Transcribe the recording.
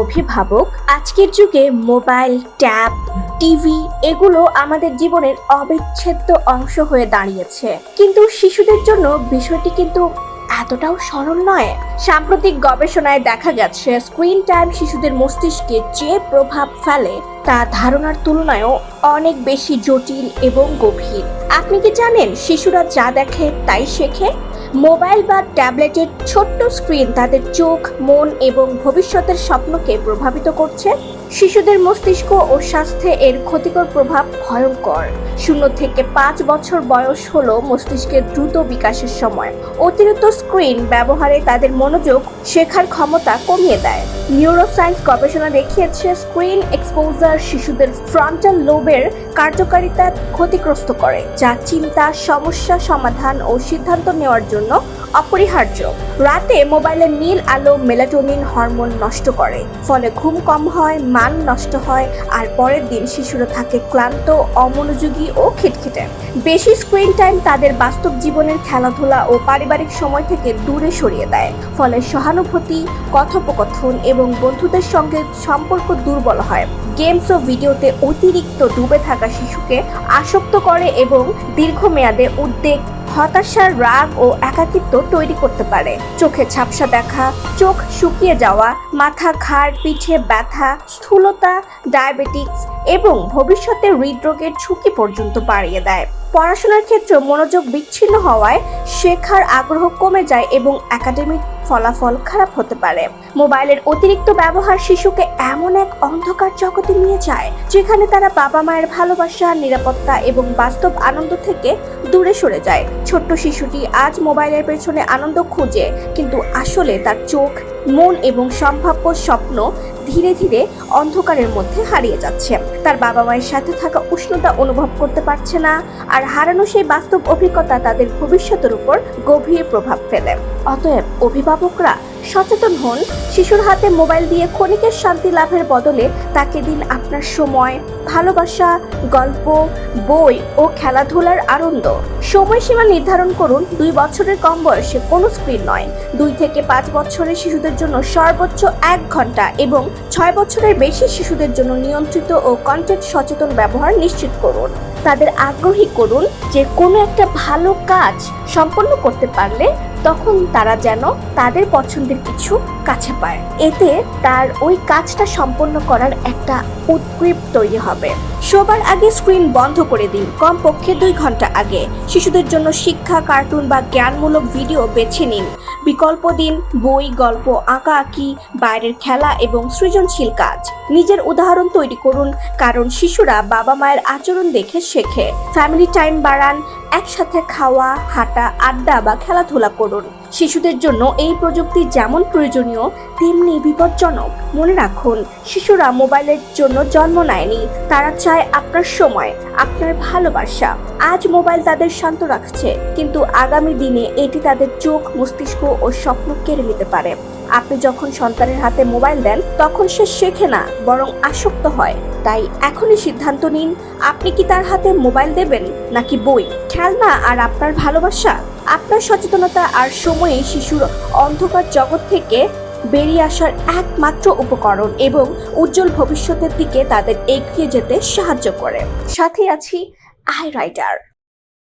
অভিভাবক আজকের যুগে মোবাইল, ট্যাব, টিভি এগুলো আমাদের জীবনের অবিচ্ছেদ্য অংশ হয়ে দাঁড়িয়েছে। কিন্তু শিশুদের জন্য বিষয়টি কিন্তু এতটাও সরল নয়। সাম্প্রতিক গবেষণায় দেখা গেছে স্ক্রিন টাইম শিশুদের মস্তিষ্কে যে প্রভাব ফেলে তা ধারণার তুলনায়ও অনেক বেশি জটিল এবং গভীর। আপনি কি জানেন শিশুরা যা দেখে তাই শেখে? মোবাইল বা ট্যাবলেটের ছোট্ট স্ক্রিন তাদের চোখ, মন এবং ভবিষ্যতের স্বপ্নকে প্রভাবিত করছে। শিশুদের মস্তিষ্ক ও স্বাস্থ্যে এর ক্ষতিকর প্রভাব ভয়ঙ্কর। 0 থেকে 5 বছর বয়স হলো মস্তিষ্কের দ্রুত বিকাশের সময়। অতিরিক্ত স্ক্রিন ব্যবহারে তাদের মনোযোগ, শেখার ক্ষমতা কমিয়ে দেয়। নিউরোসায়েন্স গবেষণা দেখিয়েছে স্ক্রিন এক্সপোজার শিশুদের ফ্রন্টাল লোবের কার্যকারিতা ক্ষতিগ্রস্ত করে, যা চিন্তা, সমস্যা সমাধান ও সিদ্ধান্ত নেওয়ার জন্য অপরিহার্য। রাতে মোবাইলের নীল আলো মেলাটোনিন হরমোন নষ্ট করে, ফলে ঘুম কম হয়, মান নষ্ট হয়, আর পরের দিন শিশুরা থাকে ক্লান্ত, অমনোযোগী ও খিটখিটে। বেশি স্ক্রিন টাইম তাদের বাস্তব জীবনের খেলাধুলা ও পারিবারিক সময় থেকে দূরে সরিয়ে দেয়, ফলে সহানুভূতি, কথোপকথন এবং বন্ধুদের সঙ্গে সম্পর্ক দুর্বল হয়। গেমস ও ভিডিওতে অতিরিক্ত ডুবে থাকা শিশুকে আসক্ত করে এবং দীর্ঘমেয়াদে উদ্বেগ, হতাশা, রাগ ও একাকিত্ব তৈরি করতে পারে। চোখে ঝাপসা দেখা, চোখ শুকিয়ে যাওয়া, মাথা, ঘাড়, পিঠে ব্যথা, স্থূলতা, ডায়াবেটিস এবং ভবিষ্যতে হৃদরোগের ঝুঁকি পর্যন্ত বাড়িয়ে দেয়। পড়াশোনার ক্ষেত্রে মনোযোগ বিচ্ছিন্ন হওয়ায় শেখার আগ্রহ কমে যায় এবং একাডেমিক ফলাফল খারাপ হতে পারে। মোবাইলের অতিরিক্ত ব্যবহার শিশুকে এমন এক অন্ধকার জগতে নিয়ে যায় যেখানে তারা বাবা মায়ের ভালোবাসা, নিরাপত্তা এবং বাস্তব আনন্দ থেকে দূরে সরে যায়। ছোট্ট শিশুটি আজ মোবাইলের পেছনে আনন্দ খুঁজে, কিন্তু আসলে তার চোখ, মন এবং সম্ভাব্য স্বপ্ন ধীরে ধীরে অন্ধকারের মধ্যে হারিয়ে যাচ্ছে। তার বাবা মায়ের সাথে থাকা উষ্ণতা অনুভব করতে পারছে না, আর হারানো সেই বাস্তব অভিজ্ঞতা তাদের ভবিষ্যতের উপর গভীর প্রভাব ফেলে। অতএব অভিভাবকরা সচেতন হন। শিশুর হাতে মোবাইল দিয়ে ক্ষণিকের শান্তি লাভের বদলে তাকে দিন আপনার সময়, ভালোবাসা, গল্প, বই ও খেলাধুলার আনন্দ। সময়সীমা নির্ধারণ করুন। 2 বছরের কম বয়সে কোনো স্ক্রিন নয়। 2 থেকে 5 বছরের শিশুদের জন্য সর্বোচ্চ 1 ঘন্টা এবং 6 বছরের বেশি শিশুদের জন্য নিয়ন্ত্রিত ও কন্টেন্ট সচেতন ব্যবহার নিশ্চিত করুন। তাদের আগ্রহী করুন যে কোনো একটা ভালো কাজ সম্পন্ন করতে পারলে তখন তারা যেন তাদের পছন্দের কিছু কাছে পায়। এতে তার ওই কাজটা সম্পন্ন করার একটা উদ্গ্রীব তৈরি হবে। শোবার আগে স্ক্রিন বন্ধ করে দিন, কমপক্ষে 2 ঘন্টা আগে। শিশুদের জন্য শিক্ষা, কার্টুন বা জ্ঞানমূলক ভিডিও বেছে নিন। বিকল্প দিন বই, গল্প, আঁকাআঁকি, বাইরের খেলা এবং সৃজনশীল কাজ। নিজের উদাহরণ তৈরি করুন, কারণ শিশুরা বাবা মায়ের আচরণ দেখে শেখে। ফ্যামিলি টাইম বাড়ান, একসাথে খাওয়া, হাঁটা, আড্ডা বা খেলাধুলা করুন। শিশুদের জন্য এই প্রযুক্তি যেমন প্রয়োজনীয় তেমনি বিপজ্জনক। মনে রাখুন, শিশুরা মোবাইলের জন্য জন্ম নেয়নি, তারা চায় আপনার সময়, আপনার ভালোবাসা। আজ মোবাইল তাদের শান্ত রাখছে, কিন্তু আগামী দিনে এটি তাদের চোখ, মস্তিষ্ক ও স্বপ্ন কেড়ে নিতে পারে। আপনি যখন সন্তানের হাতে মোবাইল দেন তখন সে শেখে না, বরং আসক্ত হয়। তাই এখনই সিদ্ধান্ত নিন, আপনি কি তার হাতে মোবাইল দেবেন, নাকি বই, খেলনা আর আপনার ভালোবাসা? আপনার সচেতনতা আর সময়ে শিশুর অন্ধকার জগৎ থেকে বেরিয়ে আসার একমাত্র উপকরণ এবং উজ্জ্বল ভবিষ্যতের দিকে তাদের এগিয়ে যেতে সাহায্য করে। সাথে আছি আই রাইটার।